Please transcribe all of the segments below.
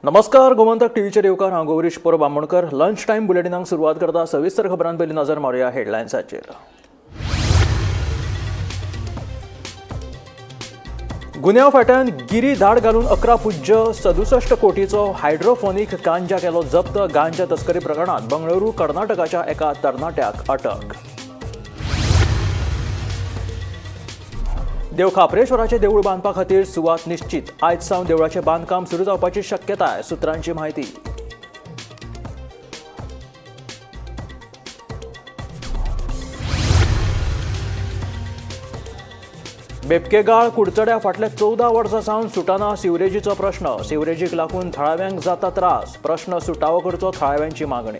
नमस्कार, गोमंतक टीव्हीचे येवकार हांव गौरीश पोर बामणकर. लंच टाइम बुलेटिनाक सुरवात करता. सविस्तर खबरांत पयलीं नजर मारूया हेडलायन्साचेर. गुन्यांव फाट्यान गिरी धाड घालून 11.67 कोटीचो हायड्रोफोनीक गांजा केलो जप्त. गांजा तस्करी प्रकरणात बंगळुरू, कर्नाटकाच्या एका तरणाट्याक अटक. देव खापरेश्वराचे देवूळ बांदपा खातीर सुवात निश्चित. आयज सावन देवळाचें बांदकाम सुरू जावपाची शक्यताय, सुत्रांची म्हायती. बेपकेगाळ कुडचड्या फाटल्या 14 वर्सां सावन सुटाना सिवरेजीचो प्रश्न. सिवरेजीक लागून थळाव्यांक जाता त्रास. प्रश्न सुटावो करचो थळाव्यांची मागणी.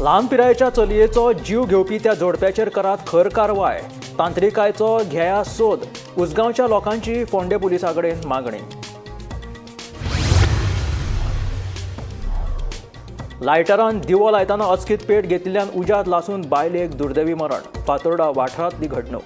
ल्हान पिरायेच्या चलयेचो जीव घेवपी त्या जोडप्याचेर करात खर कारवाय. तांत्रिकायचो घेया सोद. उसगांवच्या लोकांची फोंडे पुलिसा कडेन मागणी. लायटरान दिवो लायतना अचकीत पेट घेतिल्ल्यान उज्यात लासून बायलेक दुर्दैवी मरण. फातोर्डा वाठारांतली घडणूक.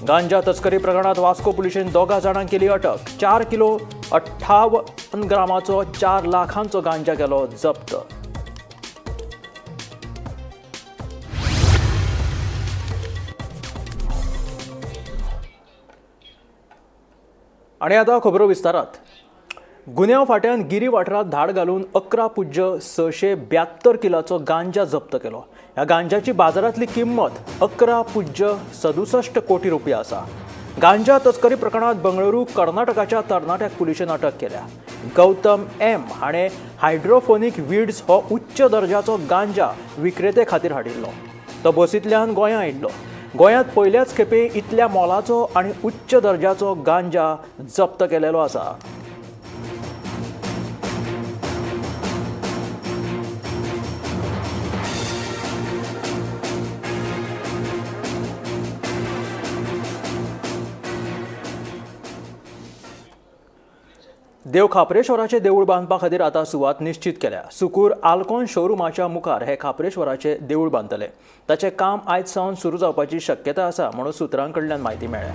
गांजा तस्करी प्रकरणात वास्को पुलिशेन 2 जाणांक केली अटक. 4 किलो 58 ग्रामाचो 4 लाखांचो गांजा केलो जप्त. आणि आता खबरो विस्तारात. गुन्यांव फाट्यान गिरी वाठारांत धाड घालून 11.672 किलाचो गांजा जप्त केलो. ह्या गांजाची बाजारांतली किंमत 11.67 कोटी रुपया आसा. गांजा तस्करी प्रकरणात बंगळुरू, कर्नाटकाच्या तरणाट्याक पुलिशेन अटक केल्या. गौतम एम हाणें हायड्रोफोनीक वीड्स हो उच्च दर्जाचो गांजा विक्रेते खातीर हाडिल्लो. तो बसींतल्यान गोंयां आयिल्लो. गोंयांत पयल्याच खेपे इतल्या मोलाचो आनी उच्च दर्जाचो गांजा जप्त केलेलो आसा. देव खापरेश्वराचे देवूळ बांदपा खातीर आतां सुवात निश्चित केल्या. सुकूर आल्कोन शोरूमाच्या मुखार हे खापरेश्वराचे देवूळ बांदतले. ताचें काम आयज सावन सुरू जावपाची शक्यता आसा म्हणून सुत्रां कडल्यान म्हायती मेळ्ळ्या.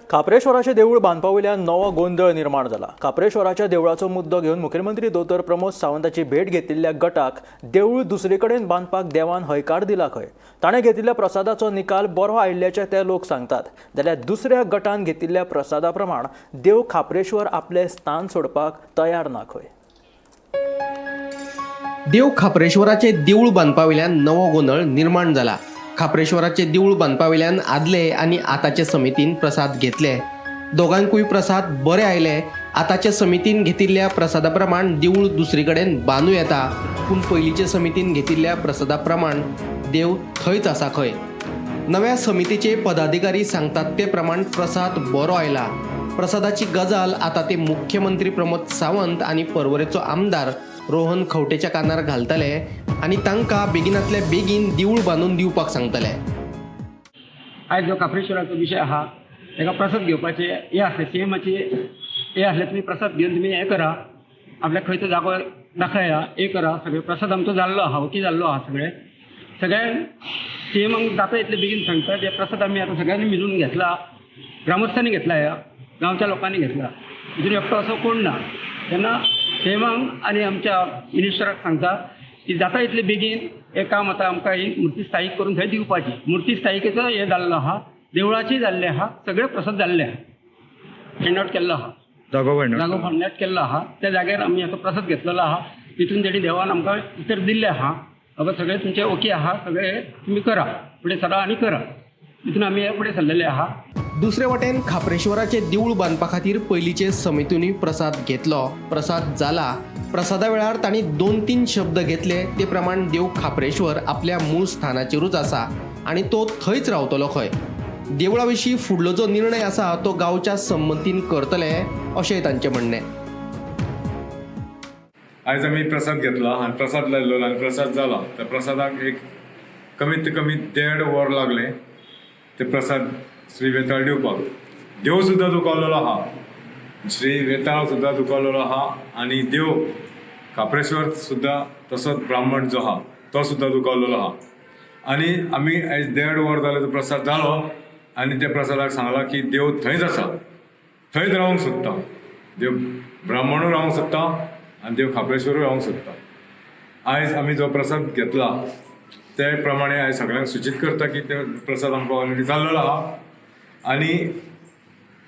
खापरेश्वराचे देवूळ बांदपा वयल्यान नवो गोंधळ निर्माण जाला. खापरेश्वराच्या देवळाचो मुद्दो घेवन मुखेलमंत्री दोतोर प्रमोद सावंताची भेट घेतिल्ल्या गटाक देवूळ दुसरे कडेन बांदपाक देवान हयकार दिला खंय. ताणें घेतिल्ल्या प्रसादाचो निकाल बरो आयिल्ल्याचे ते लोक सांगतात. जाल्यार दुसऱ्या गटान घेतिल्ल्या प्रसादा प्रमाण देव खापरेश्वर आपले स्थान सोडपाक तयार ना खंय. देव खापरेश्वराचे देवूळ बांदपा वयल्यान नवो गोंधळ निर्माण जाला. खापरेश्वराचे देवूळ बांदपा वयल्यान आदले आनी आतांचे समितीन प्रसाद घेतले. दोगांकूय प्रसाद बरे आयले. आतांच्या समितीन घेतिल्ल्या प्रसादा प्रमाण देवूळ दुसरे कडेन बांदूं येता, पूण पयलींचे समितीन घेतिल्ल्या प्रसादा प्रमाण देव थंयच आसा खंय. नव्या समितीचे पदाधिकारी सांगतात ते प्रमाण प्रसाद बरो आयला. प्रसादाची गजाल आतां ते मुख्यमंत्री प्रमोद सावंत आनी पर्वरेचो आमदार रोहन खंवटेच्या कानार घालतले आनी तांकां बेगिनांतल्या बेगीन देवूळ बांदून दिवपाक सांगतले. आयज जो खापरेश्वराचो विशय आहा ताका प्रसाद घेवपाचे हे आसले सीएमाचे हे आसले. तुमी प्रसाद घेवन तुमी हें करा, आपल्याक खंयचो जागो दाखया, हे करा. सगळे प्रसाद आमचो जाल्लो आहा, ओके जाल्लो आहा. सगळे सीएमाक जाता इतले बेगीन सांगतात. हे प्रसाद आमी आतां सगळ्यांनी मिळून घेतला, ग्रामस्थांनी घेतला, ह्या गांवच्या लोकांनी घेतला. हितून एकटो असो कोण ना. तेन्ना सीएमाक आनी आमच्या मिनिस्टराक सांगता की जाता इतले बेगीन हे काम आतां आमकां ही मुर्ती स्थायीक करून थंय दिवपाची. मुर्ती स्थायिकेचो हे जाल्लो आहा, देवळाची जाल्ले आहा, सगळे प्रसाद जाल्ले आहा, हँडआउट केल्लो आहा, जागो हँडआउट केल्लो आहा. त्या जाग्यार आमी आतां प्रसाद घेतलेलो आहा. तितून तेणी देवान आमकां उतर दिल्लें आहा. बाबा सगळे तुमचे ओके आहा, सगळे तुम्ही करा, फुडें सरा आनी करा. तितून आमी हे फुडें सरलेले आहा. दुसरे वटेन खापरेश्वराचे देऊळ बांदपा खातीर पयलींचे समितींनी प्रसाद घेतलो, प्रसाद जाला. प्रसादा वेळार तांणी 2-3 शब्द घेतले. ते प्रमाण देव खापरेश्वर आपल्या मूळ स्थानाचेरूच आसा आनी तो थंयच रावतलो खंय. देवळा विशीं फुडलो जो निर्णय आसा तो गांवच्या संमतीन करतले अशेंय तांचें म्हणणें. आयज आमी प्रसाद घेतला आनी प्रसाद लायलो आनी प्रसाद जाला. त्या प्रसादाक एक कमीत कमी 1.5 वर लागले ते प्रसाद श्री वेताळ दिवपाक. देव सुद्दां दुखवलेलो आहा, श्री वेताळ सुद्दां दुखवलेलो आहा आनी देव खापरेश्वर सुद्दां तसोच ब्राह्मण जो आहा तो सुद्दां दुखवलेलो आहा. आनी आमी आयज 1.5 वर जाले तो प्रसाद जालो आनी त्या प्रसादाक सांगलां की देव थंयच आसा, थंयच रावंक सोदता. देव ब्राह्मणूय रावंक सोदता आनी देव खापरेश्वरूय रावंक सोदता. आयज आमी जो प्रसाद घेतला ते प्रमाणे आयज सगळ्यांक सूचित करता की ते प्रसाद आमकां ऑलरेडी जाल्लो आहा आनी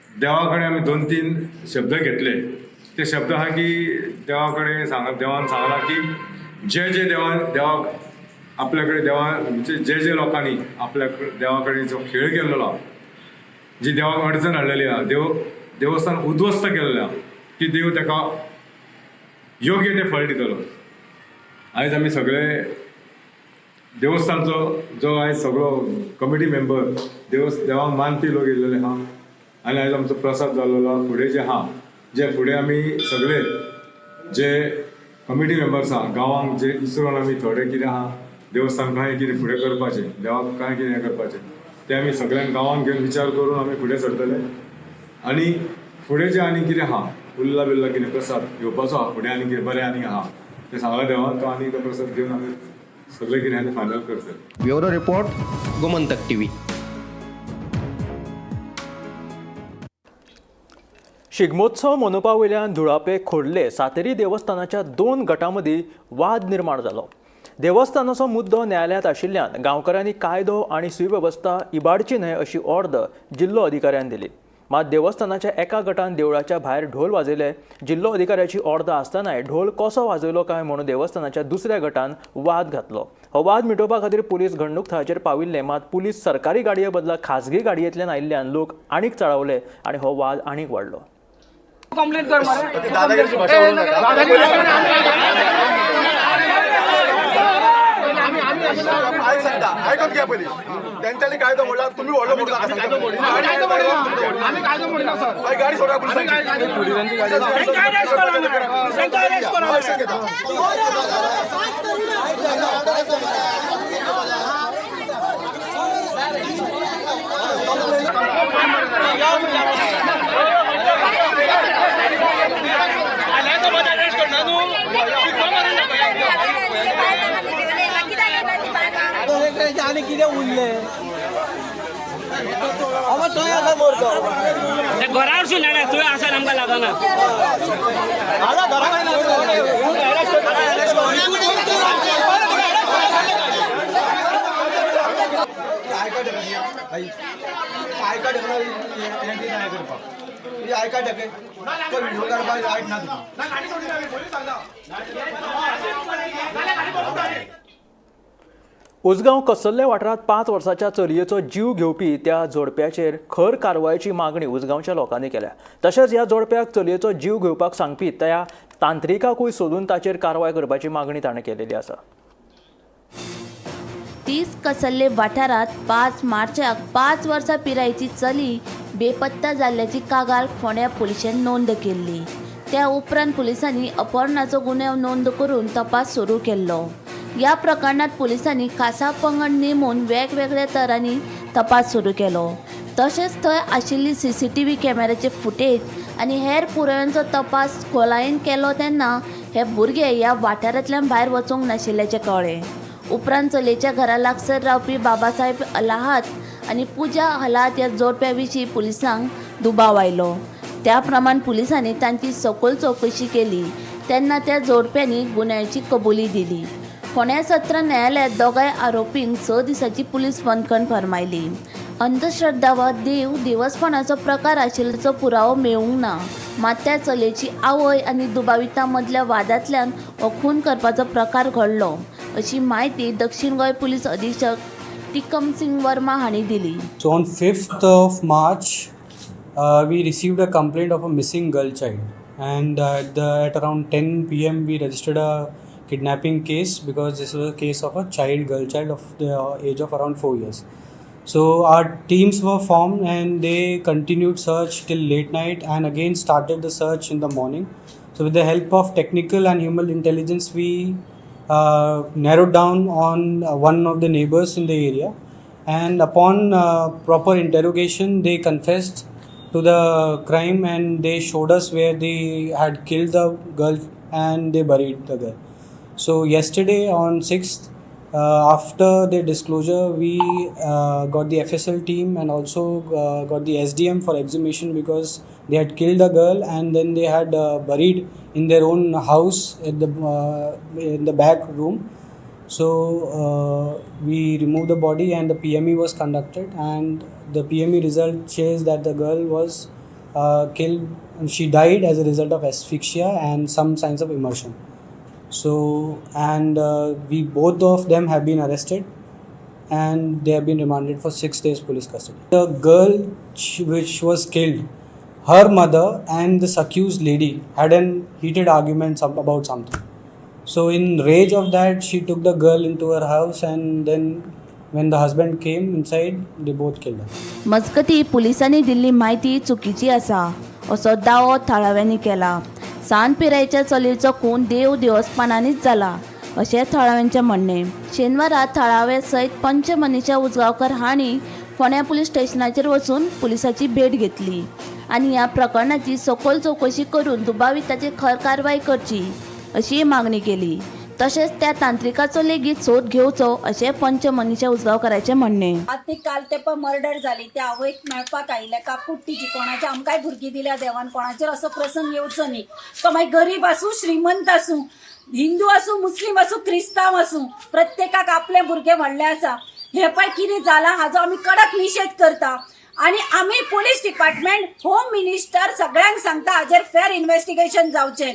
देवा कडेन आमी 2-3 शब्द घेतले. ते शब्द आहा की देवा कडेन देवान सांगलां की जे देवाक आपल्या कडेन देवान जे लोकांनी आपल्या देवा कडेन जो खेळ केल्लो आहा, जी देवाक अडचण हाडलेली आहा, देवस्थान उद्ध्वस्त केल्लें आहा, की देव ताका योग्य ते फळ दितलो. आयज आमी सगळे देवस्थानचो जो आयज सगळो कमिटी मेंबर देवाक मानपी लोक येयल्लेले आहा आनी आयज आमचो प्रसाद जाल्लो आहा. फुडें जे आहा जे फुडें आमी सगळे जे कमिटी मेंबर्स आहा गांवांक जे इसरून आमी थोडे कितें आहा देवस्थान कांय कितें फुडें करपाचें, देवाक कांय कितें हें करपाचें तें आमी सगळ्यांक गांवांक घेवन विचार करून आमी फुडें सरतले. आनी फुडें जें आनी कितें आहा उरला बिल्ला कितें प्रसाद घेवपाचो आहा फुडें आनी कितें बरें आनी आहा तें सांगला देवान तो आनी तो प्रसाद घेवन आमी सगळें कितें आनी फायनल करतले. Bureau report, Gomantak TV. Shigmotsav मनोवपा वयल्यान धुळापे खोर्ले सातेरी देवस्थानाच्या 2 गटां मदीं वाद निर्माण जालो. देवस्थानाचो मुद्दो न्यायालयांत आशिल्ल्यान गांवकारांनी कायदो आनी सुवेवस्था इबाडची न्हय अशी ऑर्द जिल्लो अधिकाऱ्यान दिली. मात देवस्थानाच्या एका गटान देवळाच्या भायर ढोल वाजयले. जिल्लो अधिकाऱ्याची ऑर्द आसतनाय ढोल कसो वाजयलो काय म्हणून देवस्थानाच्या दुसऱ्या गटान वाद घातलो. हो वाद मिटोवपा खातीर पुलीस घडणूक थळाचेर पाविल्ले, मात पुलीस सरकारी गाडये बदला खाजगी गाडयेंतल्यान आयिल्ल्यान लोक आनीक चळावले आनी हो वाद आनीक वाडलो. कंप्लेंट कर ऐकून घ्या पहिले त्यांच्यानी कायदा मोडला तुम्ही ओढलं मोडला गाडी सोडा आणि किती उरले घरावर सुना तुला असा नंबर लागा ना उसगांव कसल्ल्या वाठारात 5 वर्साच्या चलयेचो जीव घेवपी त्या जोडप्याचेर खर कारवायेची मागणी उसगांवच्या लोकांनी केल्या. तशेंच ह्या जोडप्याक चलयेचो जीव घेवपाक सांगपी त्या तांत्रिकाकूय सोदून ताचेर कारवाय करपाची मागणी ताणें केलेली आसा. 30 कसल्ले वाठारात 5 मार्चाक 5 वर्सां पिरायेची चली बेपत्ता जाल्ल्याची कागाळ फोंड्या पुलिशेन नोंद केल्ली. त्या उपरांत पुलिसांनी अपहरणाचो गुन्यांव नोंद करून तपास सुरू केल्लो. या प्रकरणात पुलिसांनी खासा पंगड नेमून वेगवेगळ्या तरांनी तपास सुरू केलो. तशेंच थंय आशिल्ली CCTV कॅमेराचे फुटेज आनी हेर पुराव्यांचो तपास खोलायेन केलो तेन्ना हे भुरगे ह्या वाठारांतल्यान भायर वचूंक नाशिल्ल्याचें कळ्ळें. उपरांत चलयेच्या घरा लागसर रावपी बाबासाहेब अलाहात आनी पुजा हलात ह्या जोडप्या विशीं पुलिसांक दुबाव आयलो. त्या प्रमाण पुलिसांनी तांची सखोल चौकशी केली तेन्ना त्या जोडप्यांनी गुन्यांची कबुली दिली. फोंड्या सत्र न्यायालयात दोगांय आरोपींक 6 दिसांची पुलीस बंदखण फरमायली. अंधश्रद्धा वा देवस्पणाचो प्रकार आशिल्ल्याचो पुरावो मेळूंक ना, मात त्या चलयेची आवय आनी दुबाविता मदल्या वादांतल्यान हो खून करपाचो प्रकार घडलो अशी माहिती दक्षिण गोंय पुलीस अधीक्षक तिकम सिंग वर्मा हांणी दिली. So on 5th of March, we received a complaint of a missing girl child, and at around 10 p.m. we registered a kidnapping case because this was a case of a girl child of the age of around 4 years. So our teams were formed and they continued search till late night and again started the search in the morning. So with the help of technical and human intelligence, we narrowed down on one of the neighbors in the area, and upon proper interrogation they confessed to the crime and they showed us where they had killed the girl and they buried the girl. So yesterday on 6th, after their disclosure, we got the FSL team and also got the SDM for exhumation because they had killed the girl and then they had buried in their own house at in the back room. So we removed the body and the PME was conducted, and the PME result says that the girl was killed. She died as a result of asphyxia and some signs of immersion. So and we both of them have been arrested and they have been remanded for 6 days police custody. The girl which was killed, her mother and this accused lady had an heated argument about something. So in rage of that, she took the girl into her house and then when the husband came inside, they both killed her. मजगतीं पुलिसांनी दिल्ली माहिती चुकीची आसा असो दावो थळाव्यांनी केला. सांत पिरायेच्या चलयेचो खून देव देवस्पानांनीच जाला अशें थळाव्यांचें म्हणणें. शेनवारा थळावे सयत पंच मनीषा उजगांवकर हांणी फोंड्या पुलीस स्टेशनाचेर वचून पुलिसाची भेट घेतली आनी ह्या प्रकरणाची सखोल चवकशी करून दुबाविताचेर खर कारवाय करची अशी मागणी केली. तशेंच त्या तांत्रिकाचो लेगीत सोद घेवचो अशें पंच मनीषा उजगांवकराचें म्हणणें. ती काल तेपा मर्डर जाली त्या आवयक मेळपाक आयिल्ले काकूट तिची कोणाचे आमकांय भुरगीं दिल्या देवान कोणाचेर असो प्रसंग येवचो न्ही. तो मागीर गरीब आसूं श्रीमंत आसूं, हिंदू आसूं मुस्लीम आसूं क्रिस्तांव आसूं, प्रत्येकाक आपले भुरगे व्हडले आसा. हे पळय कितें जालां हाजो आमी कडक निशेध करता आनी आमी पुलीस डिपार्टमेंट होम मिनिस्टर सगळ्यांक सांगता हाजेर फेर इन्व्हेस्टिगेशन जावचें.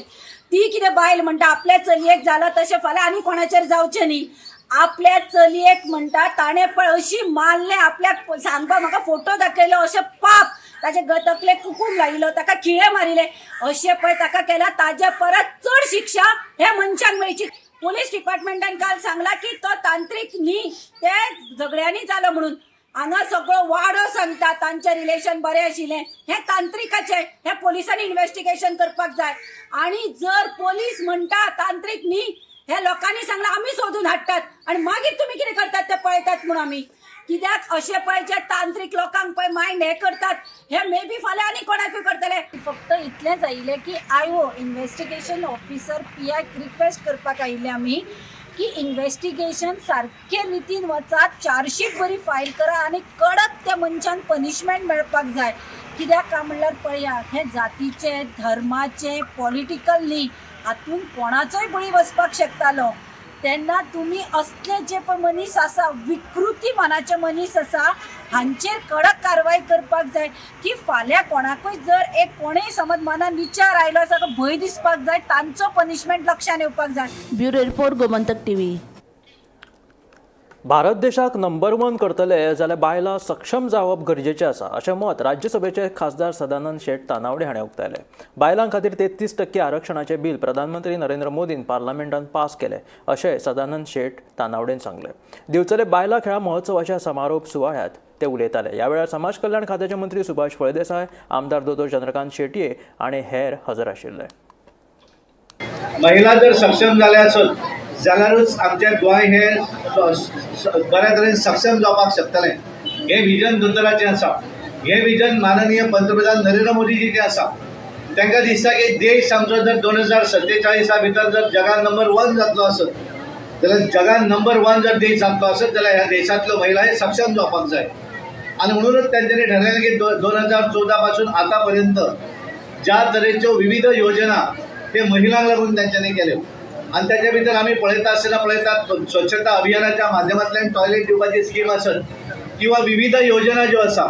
ती कितें बायल म्हणटा आपल्या चलयेक जालां तशें फाल्यां आनी कोणाचेर जावचें न्ही. आपल्या चलयेक म्हणटा ताणें पळय अशी मारलें, आपल्याक सांगपा म्हाका फोटो दाखयलो अशें पाप, ताचे तकलेक कुकूम लायिल्लो, ताका खिळे मारिले अशें पळय ताका केला. ताजे परत चड शिक्षा हे मनशांक मेळची. पुलीस डिपार्टमेंटान काल सांगला की तो तांत्रीक न्ही, ते झगड्यांनी जालो म्हणून. हांगा सगळो वाडो सांगता तांचे रिलेशन बरें आशिल्लें. हे तांत्रिकाचें हे पोलिसांनी इन्व्हेस्टिगेशन करपाक जाय. आनी जर पोलीस म्हणटा तांत्रीक न्ही, हे लोकांनी सांगला आमी सोदून हाडटात आनी मागीर तुमी कितें करतात ते पळयतात म्हूण आमी. कित्याक अशें पळय जे तांत्रीक लोकांक पळय मायंड हे करतात हे मे बी फाल्यां आनी कोणाकूय करतले. फक्त इतलेंच आयिल्लें की आयओ इन्व्हेस्टिगेशन ऑफिसर PIक रिक्वेस्ट करपाक आयिल्ले आमी की इन्व्हेस्टिगेशन सारके रितीन वचात, चार्जशीट बरी फायल करा आनी कडक त्या मनशान पनिशमेंट मेळपाक जाय. कित्याक काय म्हणल्यार पळया हे जातीचे धर्माचे पॉलिटिकल न्ही, हातून कोणाचोय बळी वचपाक शकतालो. तेन्ना तुमी असले जे पण मनीस आसा, विकृती मनाचे मनीस आसा, हांचेर कडक कारवाय करपाक जाय की फाल्यां कोणाकूय जर एक कोणेय समज मनान विचार आयलो आसा भंय दिसपाक जाय, तांचो पनिशमेंट लक्षान येवपाक जाय. Bureau report Gomantak TV. Bharat देशाक नंबर 1 करतले जाल्यार बायलां सक्षम जावप गरजेचें आसा अशें मत राज्यसभेचे खासदार सदानंद शेट तानावडे हाणें उक्तायलें. बायलां खातीर 33% आरक्षणाचें बिल प्रधानमंत्री नरेंद्र मोदीन पार्लमेंटान पास केलें अशें सदानंद शेट तानावडेन सांगलें. दिवचले बायलां खेळां महोत्सवाच्या समारोप सुवाळ्यात ते उलयताले. ह्या वेळार समाज कल्याण खात्याचे मंत्री सुभाष फळदेसाय, आमदार दोतोर चंद्रकांत शेटये आनी हेर हजर आशिल्ले. महिला जर सक्षम जाले आसत जाल्यारूच आमचें गोंय हें बऱ्या तरेन सक्षम जावपाक शकतलें. हें विजन दोतोराचें आसा. हें विजन माननीय पंतप्रधान नरेंद्र मोदीजीचें आसा. तांकां दिसता की देश आमचो जर 2047 भितर जर जगान नंबर 1 जातलो आसत जाल्यार जगान नंबर 1 जर देश जातलो आसत जाल्यार ह्या देशांतल्यो महिला हे सक्षम जावपाक जाय. आनी म्हणूनच तेंच्यांनी ठरयलें की 2014 पासून आतां पर्यंत ज्या तरेच्यो विविध योजना ते महिलांक लागून तेंच्यांनी केल्यो आनी तेच्या भितर आमी पळयतात स्वच्छता अभियानाच्या माध्यमांतल्यान टॉयलेट दिवपाची स्कीम आसत किंवा विविध योजना ज्यो आसा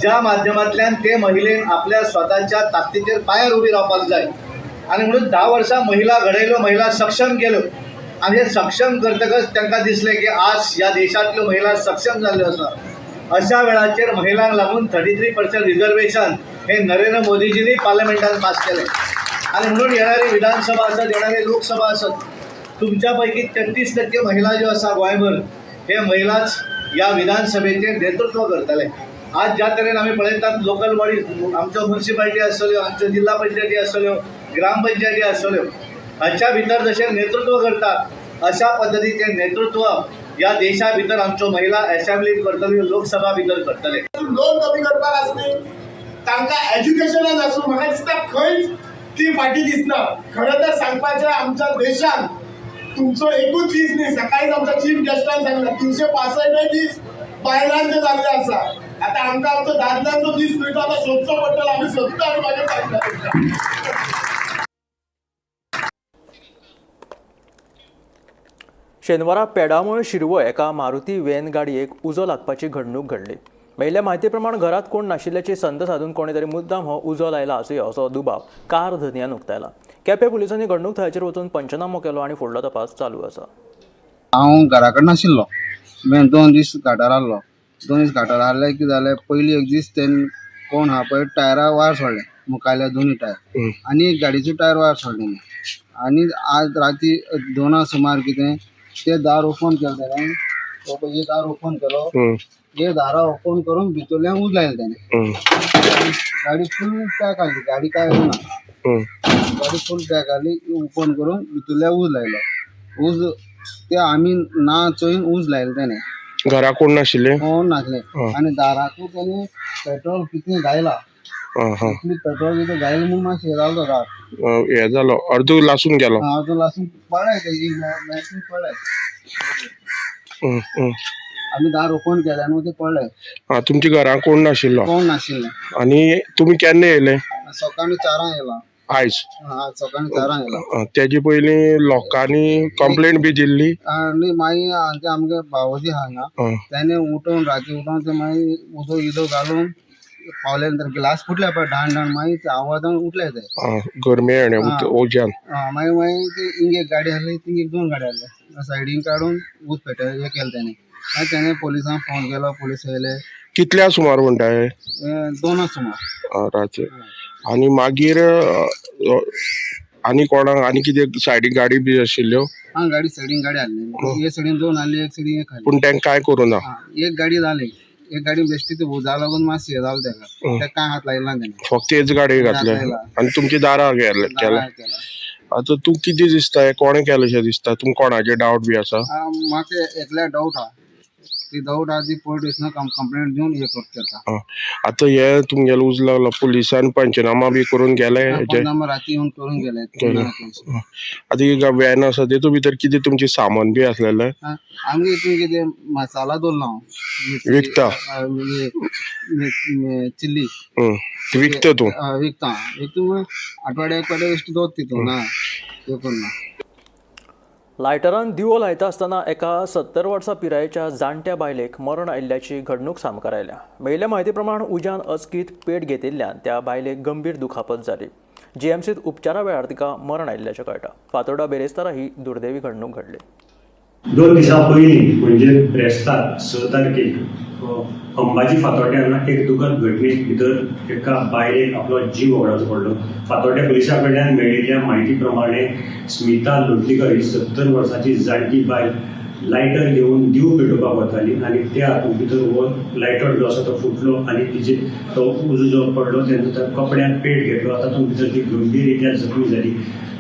ज्या माध्यमांतल्यान ते महिलेन आपल्या स्वताच्या ताकदीचेर पांयार उबी रावपाक जाय. आनी म्हणून 10 वर्सां महिला घडयल्यो, महिला सक्षम केल्यो आणि हे सक्षम करतकच तांकां दिसलें की आज ह्या देशांतल्यो महिला सक्षम जाल्ल्यो आसा. अशा वेळाचेर महिलांक लागून 33% रिजर्वेशन हे नरेंद्र मोदीजींनी पार्लमेंटान पास केलें. आणि म्हणून येणारी विधानसभा आसत, येणारी लोकसभा आसत, तुमच्या पैकी 33% महिला ज्यो आसा गोंयभर, हे महिलाच ह्या विधानसभेचें नेतृत्व करतले. आज ज्या तरेन आमी पळयतात लोकल बॉडी, आमच्यो म्युन्सिपालिटी आसतल्यो, आमच्यो जिल्हा पंचायती आसतल्यो, ग्रामपंचायती आसतल्यो, हाच्या भितर जशें नेतृत्व करतात अशा पद्दतीचें नेतृत्व ह्या देशा भितर आमच्यो महिला असेंब्लीत करतल्यो, लोकसभा भितर करतले. लोन कमी करपाक आसली, तांकां एज्युकेशनान आसूं, म्हाका दिसता खंयच ती फाटी दिसना. खरें तर सांगपाचें, आमच्या देशान तुमचो एकूच दीस न्ही, सकाळीच आमच्या चीफ गेस्टान सांगला 365 दीस बायलांचे जाल्ले आसा. आतां आमकां आमचो दादल्यांचो दीस मेळटा, आतां सोदचो पडटलो. आमी सोदता आनी मागीर सांगता. शेनवारा पेडामळ शिरवळ एका मारुती व्हॅन गाडयेक उजो लागपाची घडणूक घडली. मेळिल्ल्या म्हायती प्रमाण घरात कोण नाशिल्ल्याची संद साधून कोणे तरी मुद्दाम हो उजो लायला आसुयो असो दुबाव कार धन्यान उक्तायला. केपें पुलिसांनी घडणूक थळाचेर वचून पंचनामो केलो आनी फुडलो तपास चालू आसा. हांव घरा कडेन नाशिल्लो, हांवें 2 दीस घाटार आहलो. 2 दीस घाटार आहले कितें जालें, पयलीं एक दीस तेन कोण आहा पळय टायरा वायर सोडले, मुखाल्या दोनूय टायर, आनी एक गाडयेची टायर वायर सोडलेली. आनी आज राती 2 सुमार कितें ते दार ओपन केलें तेणें, हे दार ओपन केलो, हे दारा ओपन करून भितरल्यान उज लायलें तेणें. गाडी फूल पॅक आसली, गाडी काय ना, गाडी फूल पॅक आसली, ओपन करून भितरल्यान उज लायलो. उज ते आमी ना चोयन उज लायलें तेणें. घरा कोण नाशिल्ले? कोण नासले. आनी दाराकूय तेणें पेट्रोल कितें घायला, पेट्रोल कितें घायलें म्हूण मातशें हे जालो दार. हे जालो, अर्द लासून गेलो. अर्द लासून पडलें तेजी मॅशीन पडलें. आमी दार ओपन केलें न्हू, ते पडलें. तुमच्या घरा कोण नाशिल्लो? कोण नाशिल्लें. आनी तुमी केन्ना येयले? सकाळीं 4 येयला. आयज सकाळीं 4 येयला. तेजे पयलीं लोकांनी कंप्लेंट बी दिल्ली? आनी मागीर आमगे भावोजी हांगा तेणे उठोवन राती उठोवन ते मागीर उदो इदो घालून पावले नंतर ग्लास फुटले पळय ढाण मागीर ते आवाजान उठले ते गरमे आनी ओज्यान. मागीर ते हिंग एक गाडी आहली, थिंग 2 गाडी आहले, सायडीन काडून उज पेटय हे केलें तेणे. मागीर तेणे पुलिसांक फोन केलो, पुलीस येयले. कितल्या सुमार म्हणटाय? 2 सुमार रातचे. आनी मागीर आनी कोणाक आनी कितें सायडीक गाडी बी आशिल्ल्यो? गाडी सायडीन गाडी आहली, हे सायडीन 2 आहली, एक सायडीन एक आहली. पूण तेंका काय करूं ना? एक गाडी जाली, एक गाडी बेश्टी ती उजा लागून मातशें हे जालें तेका काय हात लायला तेणे. फक्त हेच गाडी घातले आनी तुमची दारां केलें? आतां तूं कितें दिसता, कोणें केलें अशें दिसता? तुमकां कोणाचेर डावट बी आसा? म्हाका एकल्या डावट आहा. ती डावट आहा ती पोलीस कंप्लेंट दिवन हे करता. आतां हे तुमगेलो उज लागलो, पुलिसान पंचनामा बी करून गेले? पंचनामा राती येवन करून गेले. आतां ही व्हॅन आसा तेतू भितर कितें तुमचें सामान बी आसलेलें? आमी हितून कितें मसाला दवरला हांव. विकता? चिल्ली विकता तूं? विकता. हितून आठवड्याक बेश्टी दवरता तितून ना हे करून. लायटरान दिवो लायता आसतना एका 70 वर्सां पिरायेच्या जाणट्या बायलेक मरण आयिल्ल्याची घडणूक सामकार आयल्या. मेळिल्ल्या म्हायती प्रमाण उज्यान अचकीत पेट घेतिल्ल्यान त्या बायलेक गंभीर दुखापत जाली. जीएमसीत उपचारा वेळार तिका मरण आयिल्ल्याचें कळटा. फातोर्डा बेरेस्तारा ही दुर्दैवी घडणूक घडली. 2 दिसां पयलीं म्हणजे ब्रेस्तार 6 तारखेक अंबाजी फातोड्ड्यान एक दुखद घटनेक भितर एका बायलेक आपलो जीव वगडावचो पडलो. फातोड्ड्या पुलिसा कडल्यान मेळिल्ल्या म्हायती प्रमाणे स्मिता लोटलीकर ही 70 वर्सांची जाणटी बायल लायटर घेवन दिवो पेटोवपाक वताली आनी त्या हातूंत भितर हो लायटर जो आसा तो फुटलो आनी तिचे तो उजो जो पडलो तेन्ना त्या कपड्यान पेट घेतलो. तातूंत भितर ती गंभीर जखमी जाली.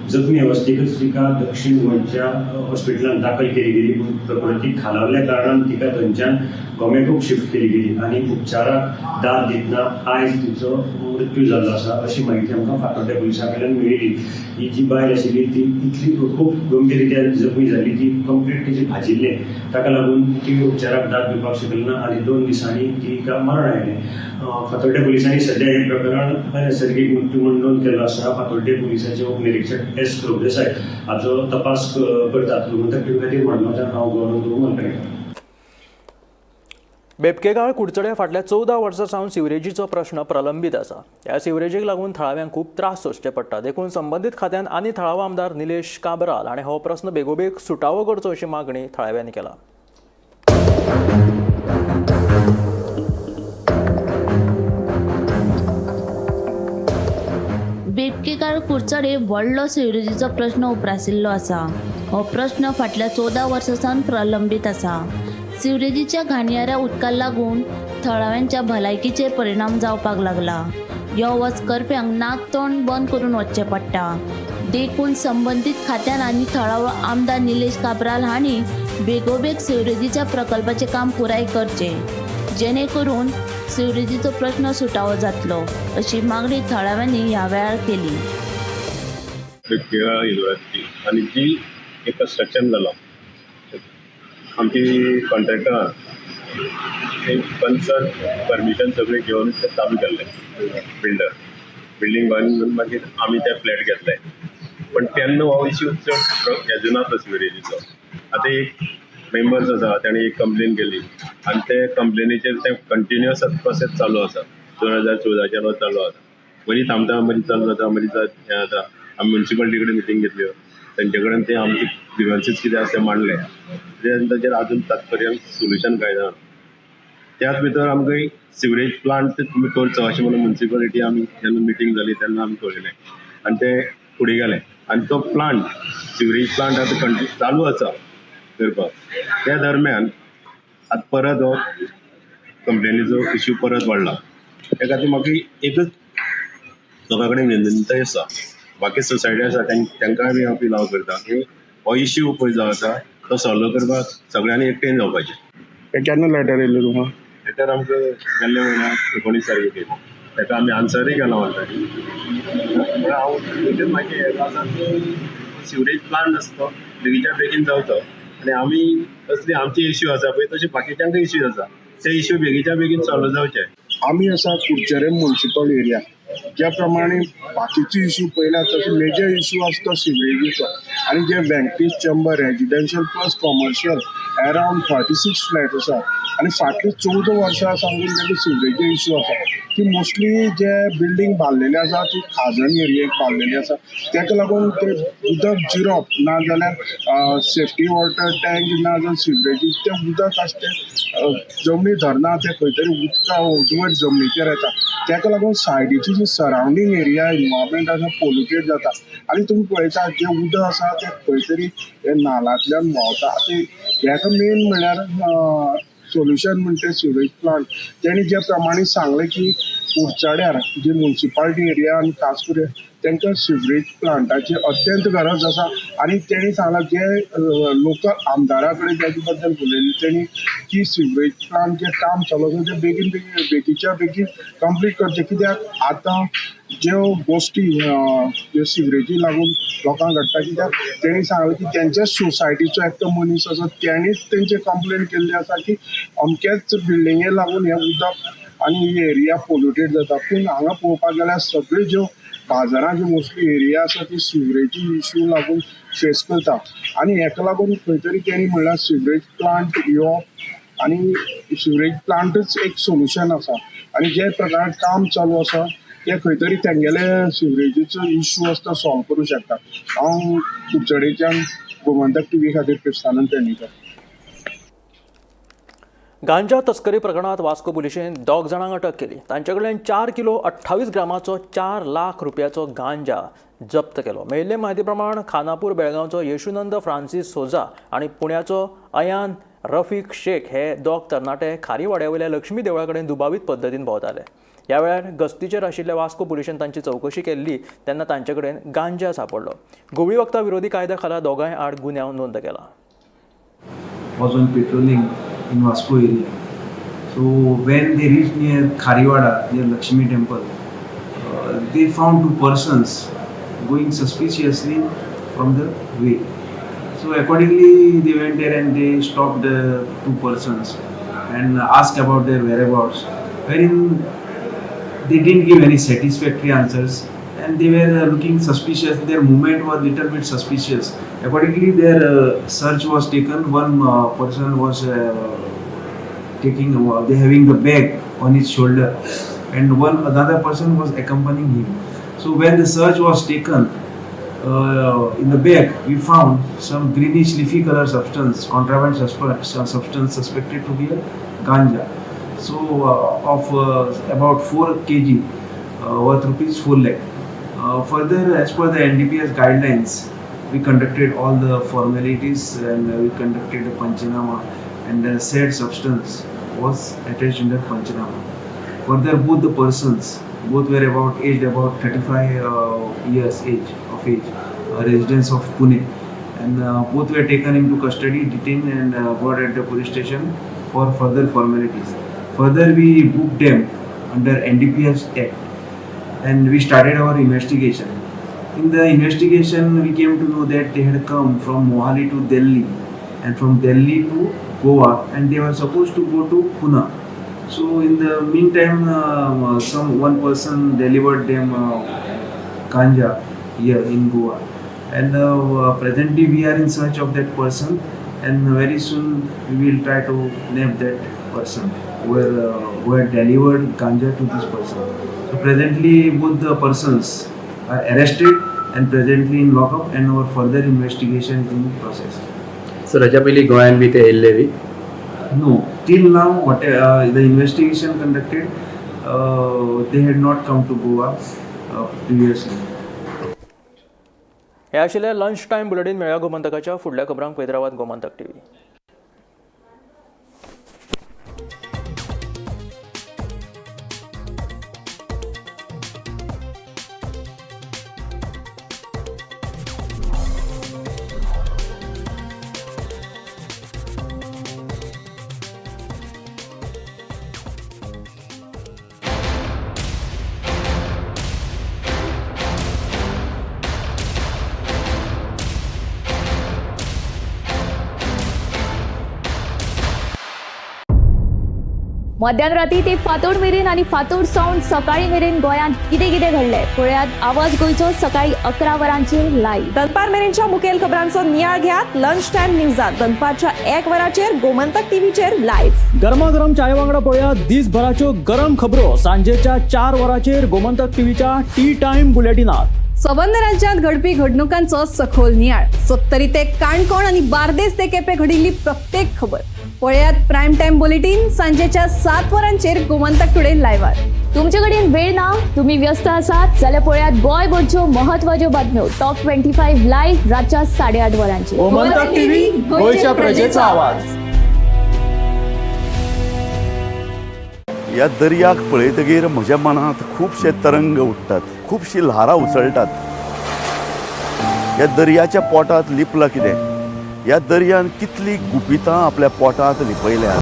जखमी अवस्थेतच तिका दक्षिण गोंयच्या हॉस्पिटलांत दाखल केली गेली, पूण प्रकृती खालावल्या कारणान तिका थंयच्यान गोमेकूक शिफ्ट केली गेली आनी उपचाराक दाद दितना आयज तिचो मृत्यू जाल्लो आसा अशी माहिती आमकां फातोड्ड्या पुलिसा कडल्यान मेळिल्ली. ही जी बायल आशिल्ली ती इतली खूब गंभीर रित्या जखमी जाल्ली, ती कंप्लीट तिची भाजिल्लें, ताका लागून ती उपचाराक दाद दिवपाक शकली ना आनी 2 दिसांनी तिका मरण आयलें. फातोड्ड्या पुलिसांनी सध्या हे प्रकरण नैसर्गीक मृत्यू म्हणून नोंद केलो आसा. फातोड्डे पुलिसाचे उपनिरीक्षक एस प्रभुदेसाय हाचो तपास करतात. म्हणटकीर खातीर मडगांवच्यान हांव गौरव दुर्मल. बेपकेगाळ कुडचड्या फाटल्या 14 वर्सां सावन सिवरेजीचो प्रश्न प्रलंबीत आसा. ह्या सिवरेजीक लागून थळाव्यांक खूब त्रास सोंसचे पडटा. देखून संबंदीत खात्यान आनी थळावो आमदार निलेश काब्राल हाणें हो प्रश्न बेगोबेग सुटावो करचो अशी मागणी थळाव्यांनी केला. बेपकेगाळ कुडचडे व्हडलो सिवरेजीचो प्रश्न उप्रासिल्लो आसा. हो प्रश्न फाटल्या 14 वर्सां सावन प्रलंबीत आसा. सिवरेजीच्या घाणयाऱ्या उदकाक लागून थळाव्यांच्या भलायकीचेर परिणाम जावपाक लागला. ह्यो वचकर्प्यांक नाक तोंड बंद करून वचचें पडटा. देखून संबंदीत खात्यान आनी थळावो आमदार निलेश काब्राल हांणी बेगोबेग सिवरेजीच्या प्रकल्पाचें काम पुराय करचें, जेणे करून सिवरेजीचो प्रश्न सुटावो जातलो अशी मागणी थळाव्यांनी ह्या वेळार केली. बेपकेगाळ युनिवर्सिटी आनी जी एक कन्स्ट्रक्शन जालो आमची कॉन्ट्रॅक्टरान एक कन्सर्न परमिशन सगळें घेवन तें चालू केल्लें बिल्डींग बांदून मागीर आमी ते फ्लॅट घेतले. पण तेन्ना हो इश्यू चड हेजो नासलो सिवरेजीचो. आतां एक मेंबर्स आसा ताणें एक कंप्लेन केली आनी ते कंप्लेनीचेर ते कंटिन्युअस प्रोसेस चालू आसा. 2014च्यान चालू आसा. बरी थांबता बरी चालू जाता बरी हें जाता. आमी म्युन्सिपालिटी कडेन मिटींग घेतल्यो. तेंचे कडेन ते आमचे ग्रिवन्सीस कितें आसा ते मांडले. ताचेर अजून तात्पर्य सोल्युशन कांय ना. त्याच भितर आमकां सिवरेज प्लांट तुमी करचो अशें म्हणून म्युन्सिपालिटी आमी जेन्ना मिटींग जाली तेन्ना आमी कळयलें आनी ते फुडें गेले. आनी तो प्लांट सिवरेज प्लांट आतां कंटिन्यू चालू आसा करपाक. त्या दरम्यान आतां परत हो कंप्लेनीचो इश्यू परत वाडला. त्या खातीर म्हाका एकच लोकां कडेन विनंती आसा, बाकी सोसायटी आसा तांकांय बी हांव पिलाव करता की हो इश्यू पळय जो आसा तो सॉल्व करपाक सगळ्यांनी एकठांय जावपाचें. केन्ना लेटर येयल्लें तुका? लेटर आमकां गेल्ल्या म्हयन्याक 19 तारखेक येयलें. ताका आमी आन्सरूय केला म्हणटाली. पूण हांव तेजेर म्हाजें हें आसा की सिवरेज प्लांट आसा तो बेगीच्या बेगीन जावचो आनी आमी कसली आमचे इश्यू आसा पळय तशें बाकीच्यांकय इश्यू आसा ते इश्यू बेगीच्या बेगीन सॉल्व जावचे. आमी आसा कुडचेरे म्युन्सिपल एरिया. ज्या प्रमाणे बाकीचे इश्यू पळयल्यात तसो मेजर इश्यू आसा तो सिवरेजीचो. आनी जे Venkatesh chamber residential plus commercial around 46 flat आसा आनी फाटलीं 14 वर्सां सांगून तांकां सिवरेजी इश्यू आसा. ती मोस्टली जे बिल्डींग बांदलेली आसा ती खाजन एरियेक बांदलेली आसा. ताका लागून ते उदक जिरप ना जाल्यार सेफ्टी वॉटर टँक ना जाल्यार सिवरेजी तें उदक आसा तें जमनी धरना ते खंय तरी उदका वयर जमनीचेर येता. ताका लागून सायडीची जी सरावंडींग एरिया एनवायरमेंट आसा पोल्युटेड जाता. आनी तुमी पळयता जें उदक आसा तें खंय तरी हे नालांतल्यान व्हांवता. हाका मेन म्हणल्यार सोल्युशन म्हणटा सिवरेज प्लांट. तेणी जे प्रमाणे सांगलें की कुडचड्यार जी म्युन्सिपालिटी एरिया आनी खास करून तांकां सिवरेज प्लांटाची अत्यंत गरज आसा. आनी तेणी सांगलां जे लोकल आमदारा कडेन तेजे बद्दल उलयलें तेणी की सिवरेज प्लांट जें काम चालू आसा तें बेगीच्या बेगीन कंप्लीट करचें. कित्याक आतां ज्यो गोश्टी ज्यो सिवरेजी लागून लोकांक घडटा कित्याक तेणी सांगलें की तेंच्याच सोसायटीचो एकटो मनीस आसा तेणीच तेंचे कंप्लेन केल्ली आसा की अमकेच बिल्डिंगेक लागून हें उदक आनी ही एरिया पोल्युटेड जाता. पूण हांगा पळोवपाक गेल्यार सगळ्यो ज्यो बाजारां ज्यो मोस्टली एरिया आसा ती सिवरेजी इश्यू लागून फेस करता. आनी हेका लागून खंय तरी तेणी म्हणल्यार सिवरेज प्लांट येवप आनी सिवरेज प्लांटच एक सोल्युशन आसा. आनी जे प्रकारे काम चालू आसा ते खंय तरी तेंगेले सिवरेजीचो इश्यू आसा तो सॉल्व करूं शकता. हांव कुडचडेच्यान गोमंतक टीव्ही खातीर कृष्णानंद पेडणेकर. गांजा तस्करी प्रकरणात वास्को पुलिशेन 2 जाणांक अटक केली. तांचे कडल्यान 4 किलो 28 ग्रामाचो 4 लाख रुपयाचो गांजा जप्त केलो. मेळिल्ले म्हायती प्रमाण खानापूर बेळगांवचो येशूनंद फ्रांसीस सोजा आनी पुण्याचो अयान रफीक शेख हे 2 तरणाटे खारी वाड्यावयल्या लक्ष्मी देवळा कडेन दुबावीत पद्दतीन भोंवताले. ह्या वेळार गस्तीचेर आशिल्ल्या वास्को पुलिशेन तांची चवकशी केल्ली तेन्ना तांचे कडेन गांजा सापडलो. गुवळी वखदां विरोधी कायद्या खाला दोगांय आड गुन्यांव नोंद केला. was on patrolling in Vasco area. So when they reached near Khariwada, near Lakshmi temple, they found 2 persons going suspiciously from the way. So accordingly they went there and they stopped the 2 persons and asked about their whereabouts, wherein they didn't give any satisfactory answers and they were looking suspicious. Their movement was little bit suspicious. Accordingly their search was taken. One person was they having the bag on his shoulder, and another person was accompanying him. So when the search was taken, in the bag we found some greenish leafy color substance, contraband substance suspected to be a ganja. So of about 4 kg worth rupees 4 lakh. Further, as per the NDPS guidelines, we conducted all the formalities and we conducted a Panchanama, and the said substance was attached in the Panchanama. Further, both the persons, both were aged about 35 years of age, residents of Pune, and both were taken into custody, detained, and brought at the police station for further formalities. Further, we booked them under NDPS Act, and we started our investigation. In the investigation, we came to know that they had come from Mohali to Delhi, and from Delhi to Goa, and they were supposed to go to Pune. So in the meantime, one person delivered them ganja here in Goa, and presently we are in search of that person, and very soon we will try to name that person who had delivered ganja to this person. So presently both the persons are arrested and presently in lockup, and our further investigation is in process. So haja payli goyan bhi te illevi? No, till now the investigation conducted, they had not come to Goa previously. हे आशिल्ले lunch time bulletin. मेळ्या गोमंतकाच्या फुडल्या खबरांक पळयत रावात Gomantak TV. मध्यान राती ते फातोड मेरेन आणि फातोड सावन सकाळी मेरेन गोंयांत कितें कितें घडलें पळयात. आवाज गोंयचो सकाळी 11 वरांचेर लायव्ह. दनपार मेरेनच्या मुखेल खबरांचो नियाळ घेयात लंच टायम न्यूजात. दनपारच्या 1 वराचेर गोमंतक टीव्हीचेर लायव्ह. गरमागरम चाय वांगडा पळयात दिसभराच्यो गरम खबरो सांजेच्या 4 वरांचेर गोमंतक टीव्हीच्या टी टायम बुलेटिनात. सबंद राज्यांत घडपी घडणुकांचो सखोल नियाळ. 70 ते काणकोण आणि बार्देस ते केपें घडिल्ली प्रत्येक खबर पळयात. प्रायम टाइम बुलेटिन सांजेच्या 7 वरांचेर गोमंतक टुडे लायव्हार. तुमचे कडेन वेळ ना, तुम्ही व्यस्त आसात जाल्यार पळयात गोंयभरच्यो महत्वाच्यो बातम्यो टॉप 25 लायव्ह रातच्या 8:30 वरांचेर. गोमंतक टीव्ही, गोंयच्या प्रजेचो आवाज. ह्या दर्याक पळयतकीर म्हज्या मनांत खुबशे तरंग उठतात, खुबशीं ल्हारां उसळटात. ह्या दर्याच्या पोटांत लिपलां कितें? ह्या दर्यान कितलीं गुपितां आपल्या पोटांत लिपयल्यात.